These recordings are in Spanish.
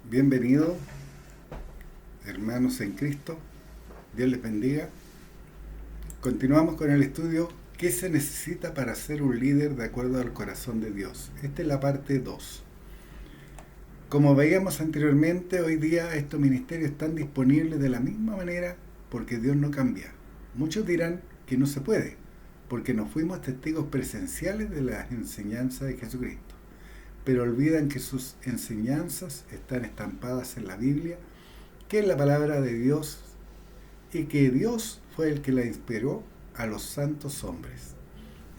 Bienvenidos, hermanos en Cristo. Dios les bendiga. Continuamos con el estudio ¿Qué se necesita para ser un líder de acuerdo al corazón de Dios? Esta es la parte 2. Como veíamos anteriormente, hoy día estos ministerios están disponibles de la misma manera porque Dios no cambia. Muchos dirán que no se puede, porque no fuimos testigos presenciales de las enseñanzas de Jesucristo, pero olvidan que sus enseñanzas están estampadas en la Biblia, que es la palabra de Dios, y que Dios fue el que la inspiró a los santos hombres.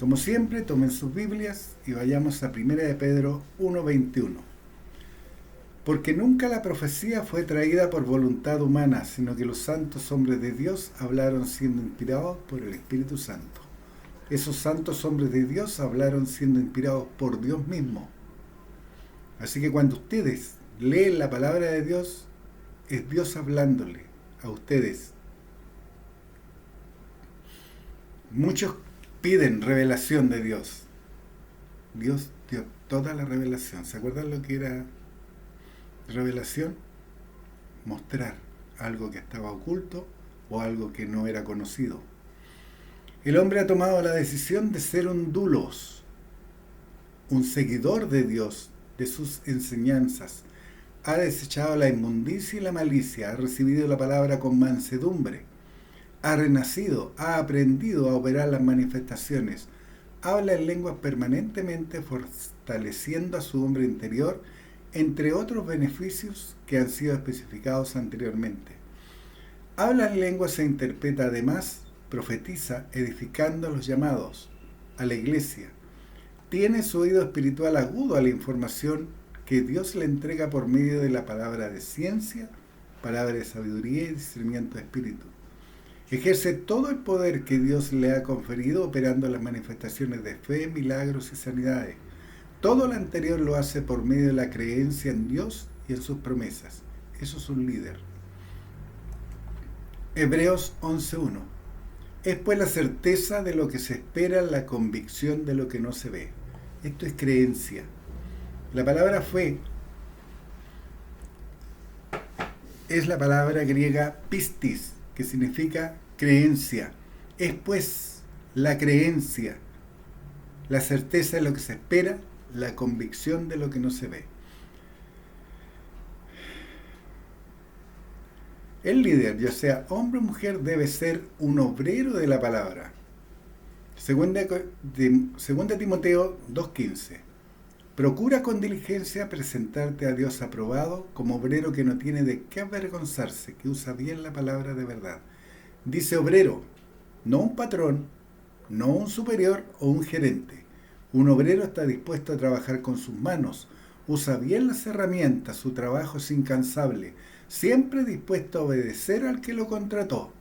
Como siempre, tomen sus Biblias y vayamos a 1 de Pedro 1:21. Porque nunca la profecía fue traída por voluntad humana, sino que los santos hombres de Dios hablaron siendo inspirados por el Espíritu Santo. Esos santos hombres de Dios hablaron siendo inspirados por Dios mismo. Así que cuando ustedes leen la palabra de Dios, es Dios hablándole a ustedes. Muchos piden revelación de Dios. Dios dio toda la revelación. ¿Se acuerdan lo que era revelación? Mostrar algo que estaba oculto o algo que no era conocido. El hombre ha tomado la decisión de ser un doulos, un seguidor de Dios, de sus enseñanzas. Ha desechado la inmundicia y la malicia, ha recibido la palabra con mansedumbre, ha renacido, ha aprendido a operar las manifestaciones, habla en lenguas permanentemente, fortaleciendo a su hombre interior, entre otros beneficios que han sido especificados anteriormente. Habla en lenguas e interpreta además, profetiza, edificando a los llamados, a la iglesia. Tiene su oído espiritual agudo a la información que Dios le entrega por medio de la palabra de ciencia, palabra de sabiduría y discernimiento de espíritu. Ejerce todo el poder que Dios le ha conferido operando las manifestaciones de fe, milagros y sanidades. Todo lo anterior lo hace por medio de la creencia en Dios y en sus promesas. Eso es un líder. Hebreos 11:1. Es pues la certeza de lo que se espera, la convicción de lo que no se ve. Esto es creencia. La palabra fe es la palabra griega pistis, que significa creencia. Es pues la creencia, la certeza de lo que se espera, la convicción de lo que no se ve. El líder, ya sea hombre o mujer, debe ser un obrero de la palabra. Segunda Timoteo 2:15. Procura con diligencia presentarte a Dios aprobado como obrero que no tiene de qué avergonzarse, que usa bien la palabra de verdad. Dice obrero, no un patrón, no un superior o un gerente. Un obrero está dispuesto a trabajar con sus manos, usa bien las herramientas, su trabajo es incansable, siempre dispuesto a obedecer al que lo contrató.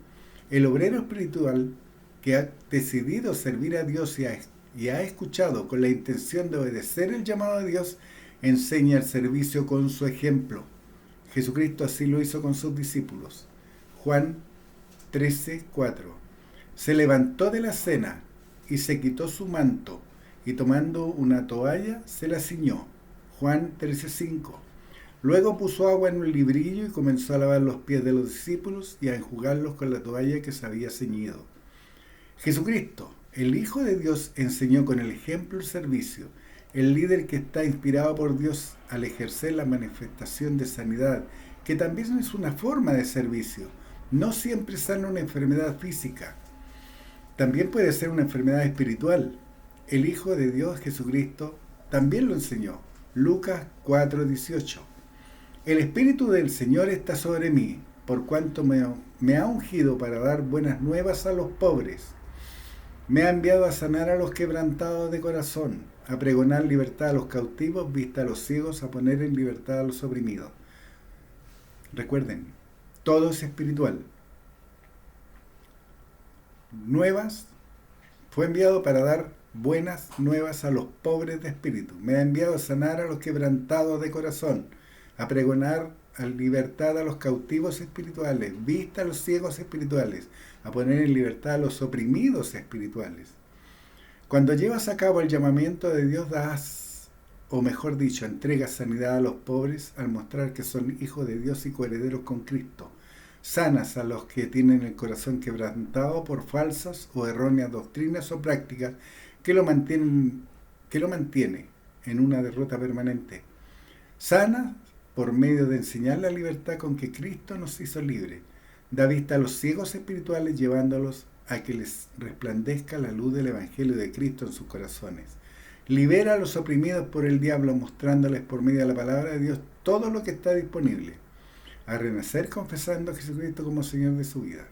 El obrero espiritual que ha decidido servir a Dios y ha escuchado con la intención de obedecer el llamado de Dios, enseña el servicio con su ejemplo. Jesucristo así lo hizo con sus discípulos. Juan 13:4. Se levantó de la cena y se quitó su manto, y tomando una toalla se la ciñó. Juan 13:5. Luego puso agua en un librillo y comenzó a lavar los pies de los discípulos y a enjugarlos con la toalla que se había ceñido. Jesucristo, el Hijo de Dios, enseñó con el ejemplo el servicio. El líder que está inspirado por Dios al ejercer la manifestación de sanidad, que también es una forma de servicio. No siempre sana una enfermedad física. También puede ser una enfermedad espiritual. El Hijo de Dios, Jesucristo, también lo enseñó. Lucas 4:18. El Espíritu del Señor está sobre mí, por cuanto me ha ungido para dar buenas nuevas a los pobres. Me ha enviado a sanar a los quebrantados de corazón, a pregonar libertad a los cautivos, vista a los ciegos, a poner en libertad a los oprimidos. Recuerden, todo es espiritual. Fue enviado para dar buenas nuevas a los pobres de espíritu. Me ha enviado a sanar a los quebrantados de corazón, a pregonar libertad a los cautivos espirituales, vista a los ciegos espirituales, a poner en libertad a los oprimidos espirituales. Cuando llevas a cabo el llamamiento de Dios, das o mejor dicho, entrega sanidad a los pobres al mostrar que son hijos de Dios y coherederos con Cristo. Sanas a los que tienen el corazón quebrantado por falsas o erróneas doctrinas o prácticas que lo mantiene en una derrota permanente. Sana por medio de enseñar la libertad con que Cristo nos hizo libres. Da vista a los ciegos espirituales llevándolos a que les resplandezca la luz del Evangelio de Cristo en sus corazones. Libera a los oprimidos por el diablo mostrándoles por medio de la palabra de Dios todo lo que está disponible. A renacer confesando a Jesucristo como Señor de su vida.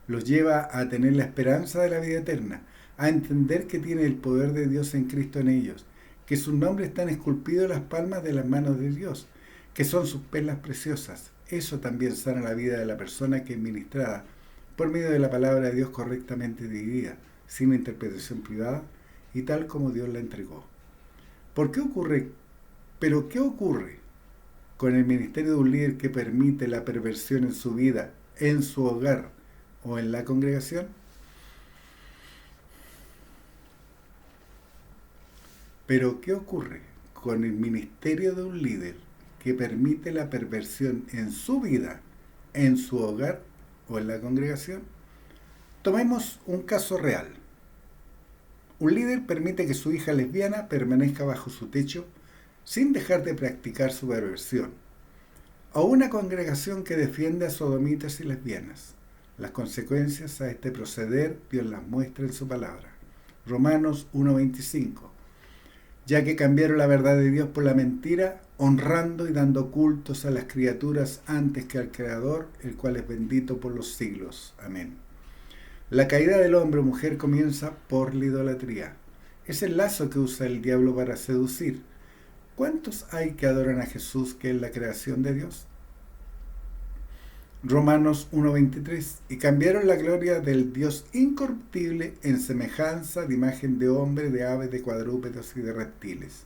Los lleva a tener la esperanza de la vida eterna, a entender que tiene el poder de Dios en Cristo en ellos, que sus nombres están esculpidos en las palmas de las manos de Dios, que son sus perlas preciosas. Eso también sana la vida de la persona que es ministrada por medio de la palabra de Dios correctamente dividida, sin interpretación privada y tal como Dios la entregó. ¿Por qué ocurre? ¿Pero qué ocurre con el ministerio de un líder que permite la perversión en su vida, en su hogar o en la congregación? ¿Pero qué ocurre con el ministerio de un líder que permite la perversión en su vida, en su hogar o en la congregación? Tomemos un caso real. Un líder permite que su hija lesbiana permanezca bajo su techo sin dejar de practicar su perversión. O una congregación que defiende a sodomitas y lesbianas. Las consecuencias a este proceder Dios las muestra en su palabra. Romanos 1:25. Ya que cambiaron la verdad de Dios por la mentira, honrando y dando cultos a las criaturas antes que al Creador, el cual es bendito por los siglos. Amén. La caída del hombre o mujer comienza por la idolatría. Es el lazo que usa el diablo para seducir. ¿Cuántos hay que adoran a Jesús, que es la creación de Dios? Romanos 1:23. Y cambiaron la gloria del Dios incorruptible en semejanza de imagen de hombre, de aves, de cuadrúpedos y de reptiles.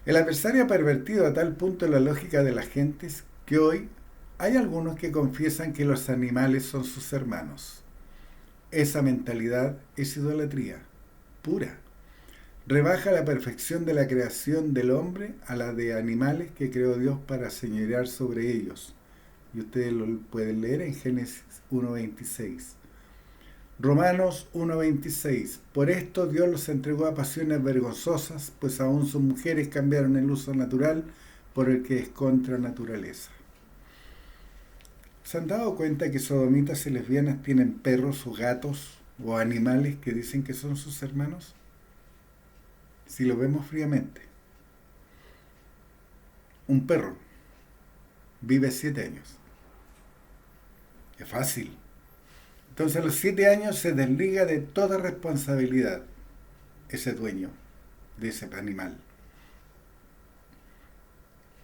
El adversario ha pervertido a tal punto la lógica de las gentes que hoy hay algunos que confiesan que los animales son sus hermanos. Esa mentalidad es idolatría pura. Rebaja la perfección de la creación del hombre a la de animales que creó Dios para señorear sobre ellos. Y ustedes lo pueden leer en Génesis 1:26. Romanos 1:26. Por esto Dios los entregó a pasiones vergonzosas, pues aún sus mujeres cambiaron el uso natural por el que es contra naturaleza. ¿Se han dado cuenta que sodomitas y lesbianas tienen perros o gatos o animales que dicen que son sus hermanos? Si lo vemos fríamente. Un perro vive 7 años. Es fácil. Entonces a los 7 años se desliga de toda responsabilidad ese dueño de ese animal.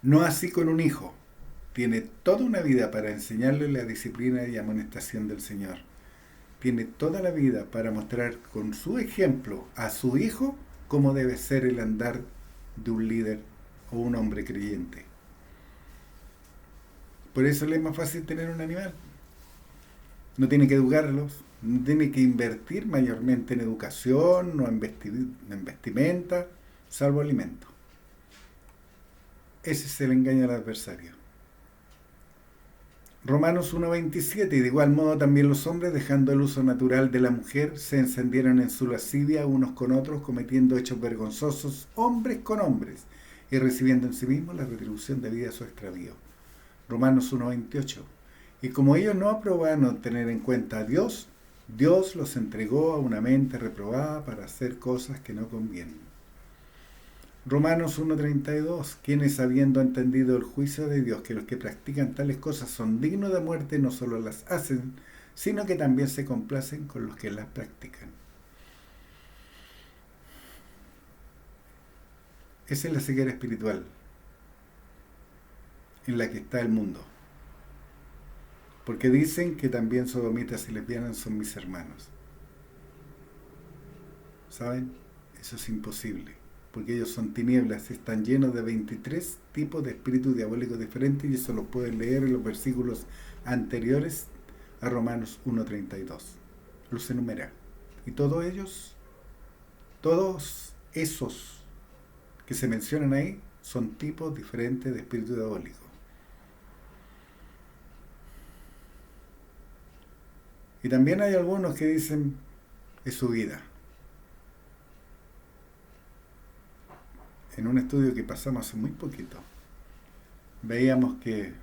No así con un hijo. Tiene toda una vida para enseñarle la disciplina y amonestación del Señor. Tiene toda la vida para mostrar con su ejemplo a su hijo cómo debe ser el andar de un líder o un hombre creyente. Por eso le es más fácil tener un animal. No tiene que educarlos, no tiene que invertir mayormente en educación o en vestimenta, salvo alimento. Ese es el engaño al adversario. Romanos 1:27. Y de igual modo también los hombres, dejando el uso natural de la mujer, se encendieron en su lascivia unos con otros, cometiendo hechos vergonzosos, hombres con hombres, y recibiendo en sí mismos la retribución debida a su extravío. Romanos 1:28. Y como ellos no aprobaron tener en cuenta a Dios, Dios los entregó a una mente reprobada para hacer cosas que no convienen. Romanos 1:32. Quienes, habiendo entendido el juicio de Dios, que los que practican tales cosas son dignos de muerte, no solo las hacen, sino que también se complacen con los que las practican. Esa es la ceguera espiritual en la que está el mundo. Porque dicen que también sodomitas y lesbianas son mis hermanos. ¿Saben? Eso es imposible. Porque ellos son tinieblas, están llenos de 23 tipos de espíritus diabólicos diferentes, y eso lo pueden leer en los versículos anteriores a Romanos 1:32. Los enumera. Y todos esos que se mencionan ahí son tipos diferentes de espíritu diabólico. Y también hay algunos que dicen es su vida. En un estudio que pasamos hace muy poquito, veíamos que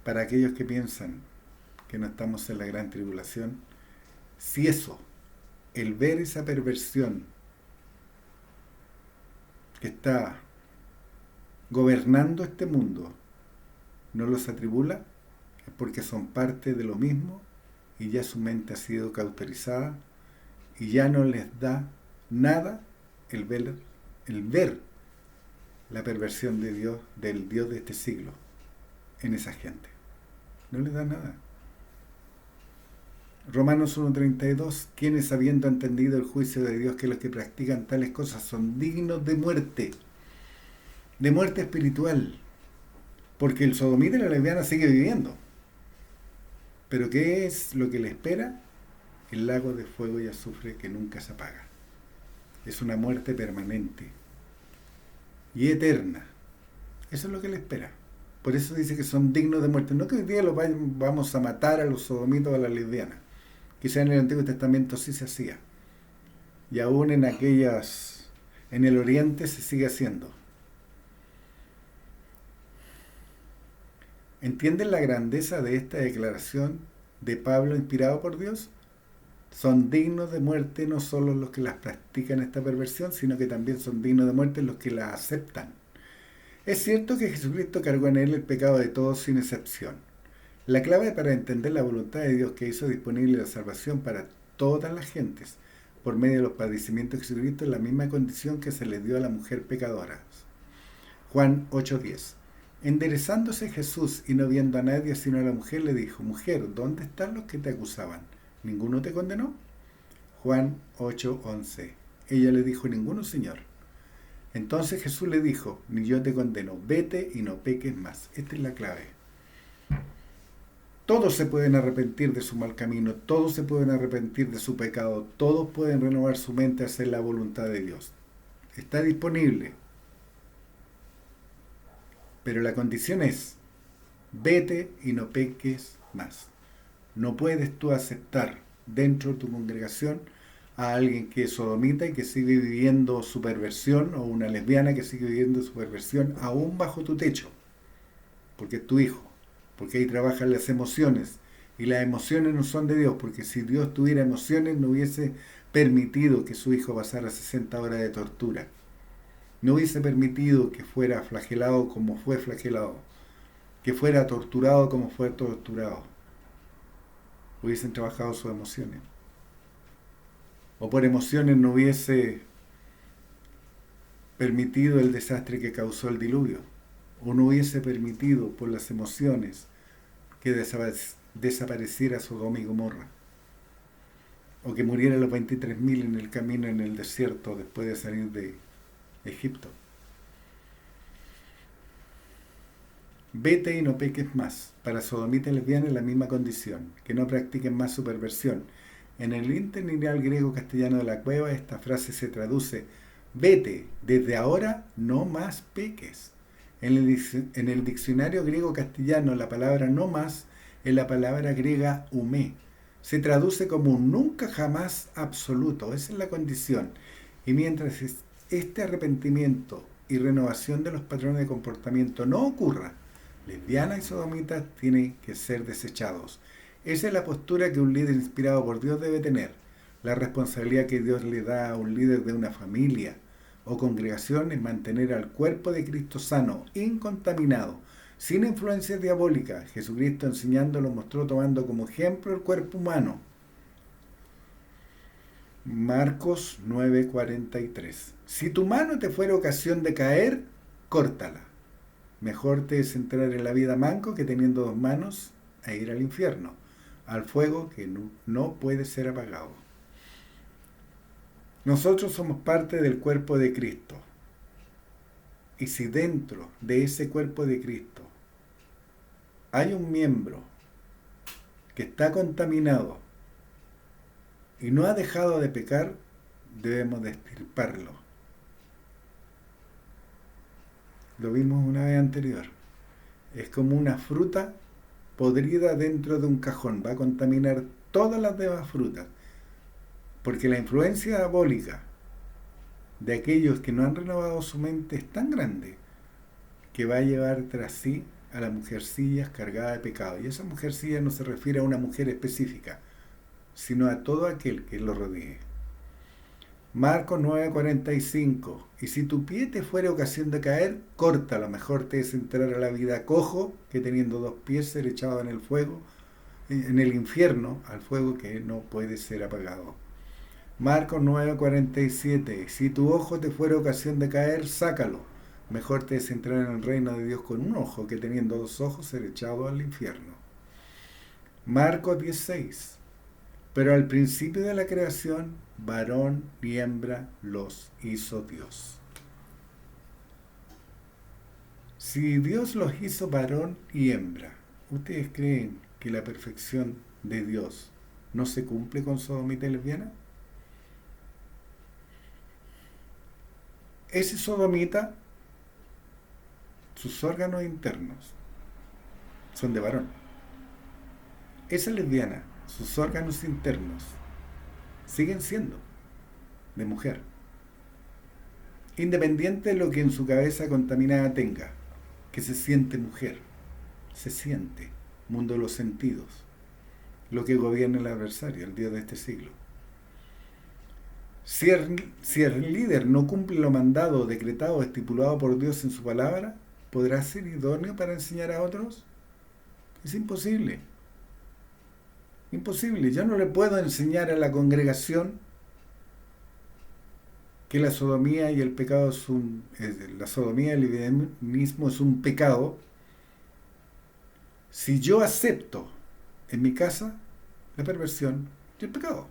para aquellos que piensan que no estamos en la gran tribulación, si eso, el ver esa perversión que está gobernando este mundo, no los atribula, es porque son parte de lo mismo y ya su mente ha sido cauterizada y ya no les da nada el ver la perversión de Dios, del Dios de este siglo en esa gente. No les da nada. Romanos 1:32, quienes habiendo entendido el juicio de Dios, que los que practican tales cosas son dignos de muerte espiritual, porque el sodomita y la lesbiana sigue viviendo. Pero ¿qué es lo que le espera? El lago de fuego y azufre que nunca se apaga. Es una muerte permanente y eterna. Eso es lo que le espera. Por eso dice que son dignos de muerte. No que hoy día vamos a matar a los sodomitas o a las lesbianas. Quizá en el Antiguo Testamento sí se hacía. Y aún en el Oriente se sigue haciendo. ¿Entienden la grandeza de esta declaración de Pablo inspirado por Dios? Son dignos de muerte no solo los que las practican esta perversión, sino que también son dignos de muerte los que la aceptan. Es cierto que Jesucristo cargó en él el pecado de todos sin excepción. La clave para entender la voluntad de Dios que hizo disponible la salvación para todas las gentes por medio de los padecimientos de Jesucristo es la misma condición que se le dio a la mujer pecadora. Juan 8:10. Enderezándose Jesús y no viendo a nadie sino a la mujer, le dijo: Mujer, ¿dónde están los que te acusaban? ¿Ninguno te condenó? Juan 8:11. Ella le dijo: Ninguno, Señor. Entonces Jesús le dijo: Ni yo te condeno, vete y no peques más. Esta es la clave. Todos se pueden arrepentir de su mal camino, todos se pueden arrepentir de su pecado, todos pueden renovar su mente a hacer la voluntad de Dios. Está disponible. Pero la condición es: vete y no peques más. No puedes tú aceptar dentro de tu congregación a alguien que es sodomita y que sigue viviendo su perversión, o una lesbiana que sigue viviendo su perversión aún bajo tu techo, porque es tu hijo, porque ahí trabajan las emociones, y las emociones no son de Dios, porque si Dios tuviera emociones no hubiese permitido que su hijo pasara 60 horas de tortura, no hubiese permitido que fuera flagelado como fue flagelado, que fuera torturado como fue torturado. Hubiesen trabajado sus emociones. O por emociones no hubiese permitido el desastre que causó el diluvio. O no hubiese permitido por las emociones que desapareciera Sodoma y Gomorra. O que murieran los 23.000 en el camino en el desierto después de salir de Egipto. Vete y no peques más. Para sodomita y lesbiana es la misma condición, que no practiquen más su perversión. En el interlineal griego-castellano de la Cueva, esta frase se traduce: vete, desde ahora no más peques. En el diccionario griego-castellano, la palabra no más es la palabra griega umé. Se traduce como un nunca jamás absoluto. Esa es la condición. Y mientras este arrepentimiento y renovación de los patrones de comportamiento no ocurra, lesbianas y sodomitas tienen que ser desechados. Esa es la postura que un líder inspirado por Dios debe tener. La responsabilidad que Dios le da a un líder de una familia o congregación es mantener al cuerpo de Cristo sano, incontaminado, sin influencias diabólicas. Jesucristo enseñando lo mostró tomando como ejemplo el cuerpo humano. Marcos 9:43. Si tu mano te fuera ocasión de caer, córtala. Mejor te es entrar en la vida manco que teniendo dos manos a ir al infierno, al fuego que no puede ser apagado. Nosotros somos parte del cuerpo de Cristo. Y si dentro de ese cuerpo de Cristo hay un miembro que está contaminado y no ha dejado de pecar, debemos de extirparlo. Lo vimos una vez anterior. Es como una fruta podrida dentro de un cajón. Va a contaminar todas las demás frutas. Porque la influencia diabólica de aquellos que no han renovado su mente es tan grande que va a llevar tras sí a las mujercillas cargadas de pecado. Y esa mujercilla no se refiere a una mujer específica, sino a todo aquel que lo rodee. Marcos 9:45. Y si tu pie te fuere ocasión de caer, córtalo. Mejor te es entrar a la vida cojo que teniendo dos pies ser echado en el fuego, en el infierno, al fuego que no puede ser apagado. Marcos 9:47. Si tu ojo te fuere ocasión de caer, sácalo. Mejor te es entrar en el reino de Dios con un ojo que teniendo dos ojos ser echado al infierno. Marcos 16. Pero al principio de la creación, varón y hembra los hizo Dios. Si Dios los hizo varón y hembra, ¿ustedes creen que la perfección de Dios no se cumple con sodomita y lesbiana? Ese sodomita, sus órganos internos son de varón. Esa lesbiana, sus órganos internos siguen siendo de mujer, independiente de lo que en su cabeza contaminada tenga, que se siente mujer, se siente, mundo de los sentidos, lo que gobierna el adversario, el Dios de este siglo. Si el líder no cumple lo mandado, decretado o estipulado por Dios en su palabra, ¿podrá ser idóneo para enseñar a otros? Es imposible. Imposible. Yo no le puedo enseñar a la congregación que la sodomía y el pecado la sodomía y el lesbianismo es un pecado si yo acepto en mi casa la perversión y el pecado.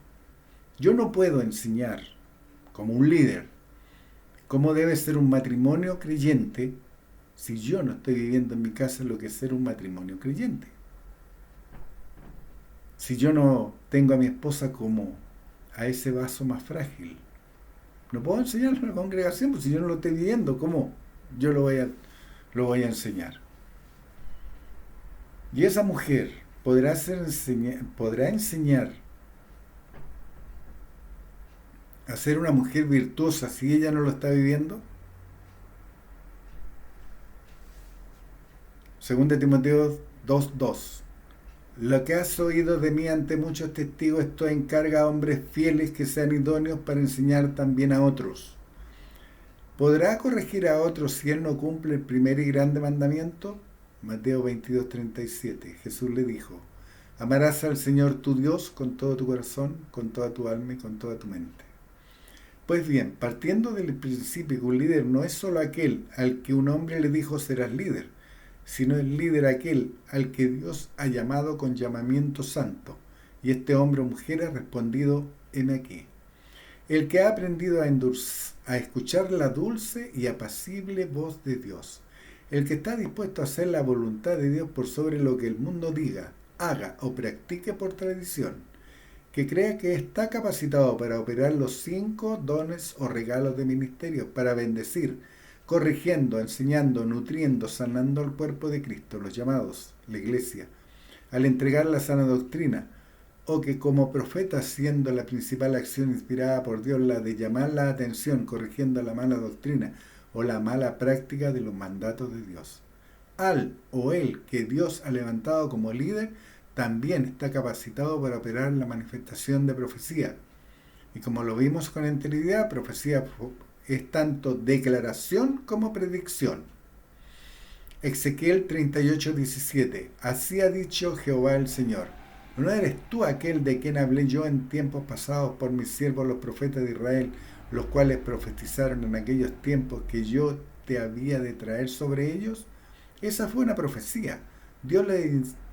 Yo no puedo enseñar como un líder cómo debe ser un matrimonio creyente si yo no estoy viviendo en mi casa lo que es ser un matrimonio creyente. Si yo no tengo a mi esposa como a ese vaso más frágil, no puedo enseñarlo a la congregación, pues si yo no lo estoy viviendo, ¿cómo yo lo voy a enseñar? Y esa mujer podrá enseñar a ser una mujer virtuosa si ella no lo está viviendo. 2 Timoteo 2:2. Lo que has oído de mí ante muchos testigos, esto encarga a hombres fieles que sean idóneos para enseñar también a otros. ¿Podrá corregir a otros si él no cumple el primer y grande mandamiento? Mateo 22:37. Jesús le dijo: amarás al Señor tu Dios con todo tu corazón, con toda tu alma y con toda tu mente. Pues bien, partiendo del principio que un líder no es solo aquel al que un hombre le dijo serás líder, sino el líder aquel al que Dios ha llamado con llamamiento santo. Y este hombre o mujer ha respondido: heme aquí. El que ha aprendido a escuchar la dulce y apacible voz de Dios. El que está dispuesto a hacer la voluntad de Dios por sobre lo que el mundo diga, haga o practique por tradición. Que crea que está capacitado para operar los 5 dones o regalos de ministerio, para bendecir, corrigiendo, enseñando, nutriendo, sanando al cuerpo de Cristo, los llamados, la iglesia, al entregar la sana doctrina, o que como profeta, siendo la principal acción inspirada por Dios la de llamar la atención, corrigiendo la mala doctrina o la mala práctica de los mandatos de Dios. Al o el que Dios ha levantado como líder, también está capacitado para operar la manifestación de profecía. Y como lo vimos con anterioridad, profecía es tanto declaración como predicción. Ezequiel 38:17. Así ha dicho Jehová el Señor: ¿no eres tú aquel de quien hablé yo en tiempos pasados por mis siervos los profetas de Israel, los cuales profetizaron en aquellos tiempos que yo te había de traer sobre ellos? Esa fue una profecía. Dios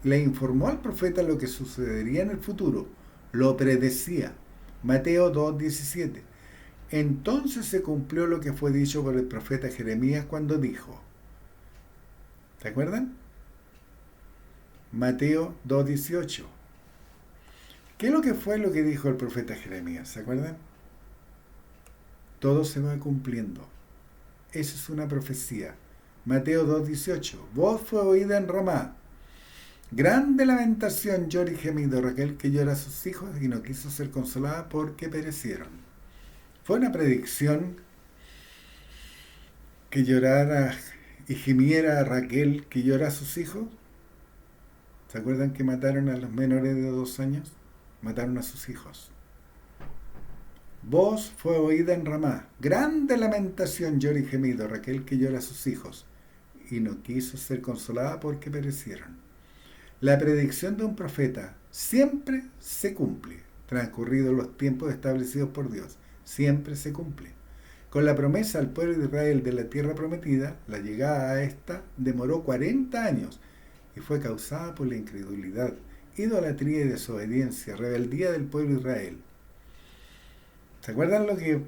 le informó al profeta lo que sucedería en el futuro. Lo predecía. Mateo 2:17. Entonces se cumplió lo que fue dicho por el profeta Jeremías cuando dijo. ¿Se acuerdan? Mateo 2:18. ¿Qué es lo que fue lo que dijo el profeta Jeremías? ¿Se acuerdan? Todo se va cumpliendo. Eso es una profecía. Mateo 2:18. Voz fue oída en Ramá. Grande lamentación, lloro y gemido, Raquel que llora a sus hijos y no quiso ser consolada porque perecieron. Fue una predicción que llorara y gimiera a Raquel que llora a sus hijos. ¿Se acuerdan que mataron a los menores de 2 años? Mataron a sus hijos. Voz fue oída en Ramá. Grande lamentación, lloro y gemido, Raquel que llora a sus hijos y no quiso ser consolada porque perecieron. La predicción de un profeta siempre se cumple, transcurridos los tiempos establecidos por Dios, siempre se cumple. Con la promesa al pueblo de Israel de la tierra prometida, la llegada a esta demoró 40 años y fue causada por la incredulidad, idolatría y desobediencia, rebeldía del pueblo de Israel. ¿Se acuerdan lo que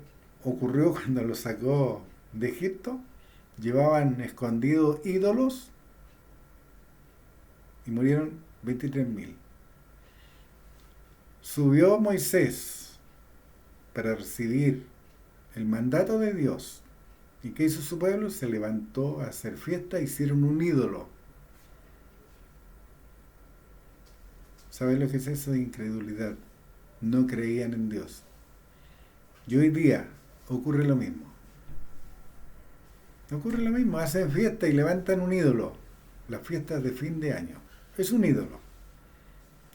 ocurrió cuando lo sacó de Egipto? Llevaban escondidos ídolos y murieron 23.000. Subió Moisés para recibir el mandato de Dios. ¿Y qué hizo su pueblo? Se levantó a hacer fiesta, hicieron un ídolo. ¿Saben lo que es eso de incredulidad? No creían en Dios. Y hoy día ocurre lo mismo. Ocurre lo mismo, hacen fiesta y levantan un ídolo. Las fiestas de fin de año. Es un ídolo.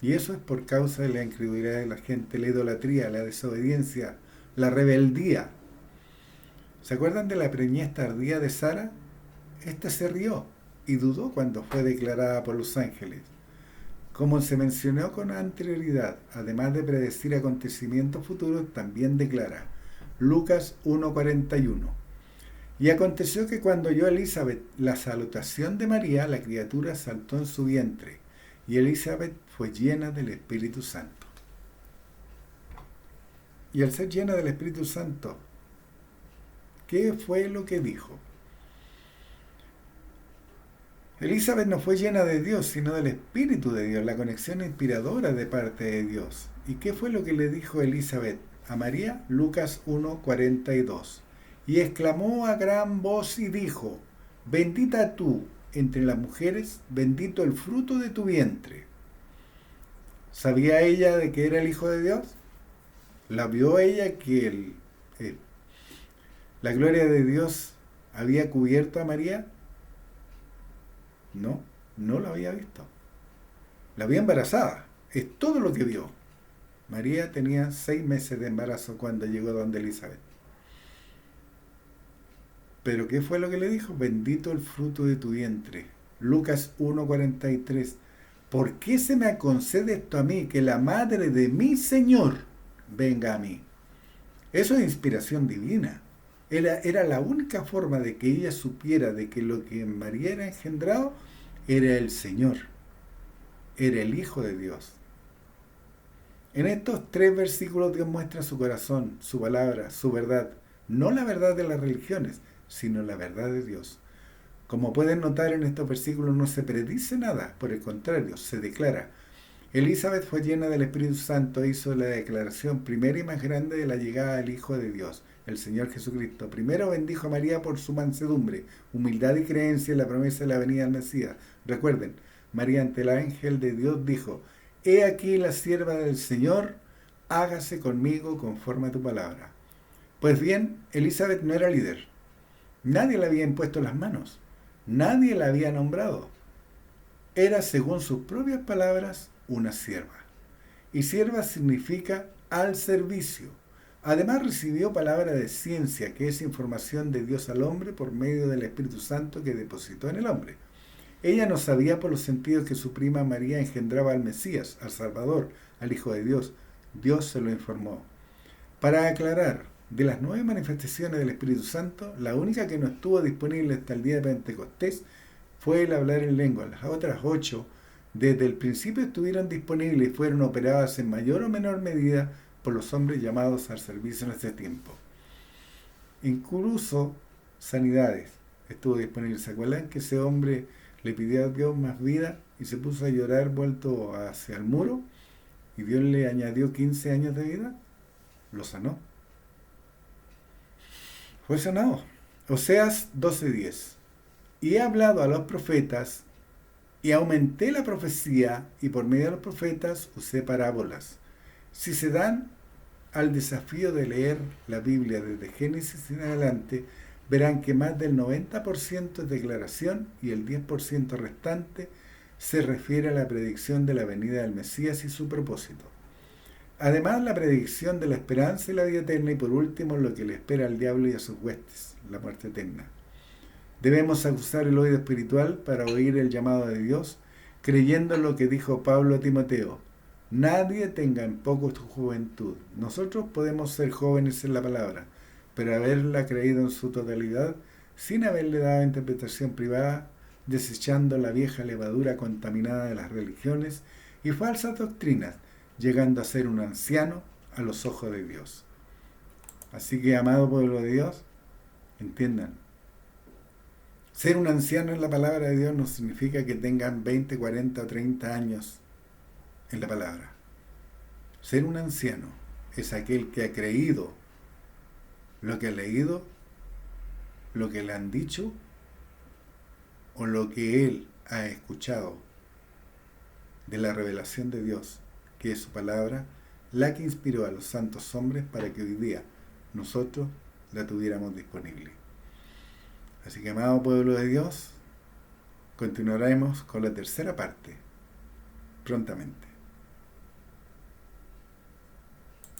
Y eso es por causa de la incredulidad de la gente, la idolatría, la desobediencia, la rebeldía. ¿Se acuerdan de la preñez tardía de Sara? Esta se rió y dudó cuando fue declarada por los ángeles. Como se mencionó con anterioridad, además de predecir acontecimientos futuros, también declara Lucas 1:41. Y aconteció que cuando oyó Elizabeth la salutación de María, la criatura saltó en su vientre, y Elizabeth fue llena del Espíritu Santo. Y al ser llena del Espíritu Santo, ¿qué fue lo que dijo? Elizabeth no fue llena de Dios, sino del Espíritu de Dios, la conexión inspiradora de parte de Dios. ¿Y qué fue lo que le dijo Elizabeth a María? Lucas 1:42. Y exclamó a gran voz y dijo: bendita tú entre las mujeres, bendito el fruto de tu vientre. ¿Sabía ella de que era el Hijo de Dios? ¿La vio ella que la gloria de Dios había cubierto a María? No, no la había visto. La vio embarazada. Es todo lo que vio. María tenía 6 meses de embarazo cuando llegó donde Elizabeth. ¿Pero qué fue lo que le dijo? Bendito el fruto de tu vientre. Lucas 1:43. ¿Por qué se me concede esto a mí, que la madre de mi Señor venga a mí? Eso es inspiración divina. Era la única forma de que ella supiera de que lo que en María era engendrado era el Señor, era el Hijo de Dios. En estos 3 versículos Dios muestra su corazón, su palabra, su verdad. No la verdad de las religiones, sino la verdad de Dios. Como pueden notar en estos versículos no se predice nada, por el contrario, se declara. Elizabeth fue llena del Espíritu Santo e hizo la declaración primera y más grande de la llegada del Hijo de Dios, el Señor Jesucristo. Primero bendijo a María por su mansedumbre, humildad y creencia en la promesa de la venida del Mesías. Recuerden, María ante el ángel de Dios dijo: he aquí la sierva del Señor, hágase conmigo conforme a tu palabra. Pues bien, Elizabeth no era líder. Nadie le había impuesto las manos. Nadie la había nombrado. Era, según sus propias palabras, una sierva. Y sierva significa al servicio. Además recibió palabra de ciencia, que es información de Dios al hombre por medio del Espíritu Santo que depositó en el hombre. Ella no sabía por los sentidos que su prima María engendraba al Mesías, al Salvador, al Hijo de Dios. Dios se lo informó. Para aclarar, de las 9 manifestaciones del Espíritu Santo, la única que no estuvo disponible hasta el día de Pentecostés fue el hablar en lengua. Las otras 8, desde el principio estuvieron disponibles y fueron operadas en mayor o menor medida por los hombres llamados al servicio en ese tiempo. Incluso sanidades estuvo disponible. ¿Se acuerdan que ese hombre le pidió a Dios más vida y se puso a llorar vuelto hacia el muro? Y Dios le añadió 15 años de vida. Lo sanó. Fue sanado. Oseas 12:10. Y he hablado a los profetas y aumenté la profecía y por medio de los profetas usé parábolas. Si se dan al desafío de leer la Biblia desde Génesis en adelante, verán que más del 90% es declaración y el 10% restante se refiere a la predicción de la venida del Mesías y su propósito. Además, la predicción de la esperanza y la vida eterna, y por último, lo que le espera al diablo y a sus huestes, la muerte eterna. Debemos usar el oído espiritual para oír el llamado de Dios, creyendo en lo que dijo Pablo a Timoteo: nadie tenga en poco tu juventud. Nosotros podemos ser jóvenes en la palabra, pero haberla creído en su totalidad, sin haberle dado interpretación privada, desechando la vieja levadura contaminada de las religiones y falsas doctrinas, llegando a ser un anciano a los ojos de Dios. Así que, amado pueblo de Dios, entiendan, ser un anciano en la palabra de Dios no significa que tengan 20, 40 o 30 años en la palabra. Ser un anciano es aquel que ha creído lo que ha leído, lo que le han dicho o lo que él ha escuchado de la revelación de Dios, que es su palabra, la que inspiró a los santos hombres para que hoy día nosotros la tuviéramos disponible. Así que, amado pueblo de Dios, continuaremos con la tercera parte prontamente.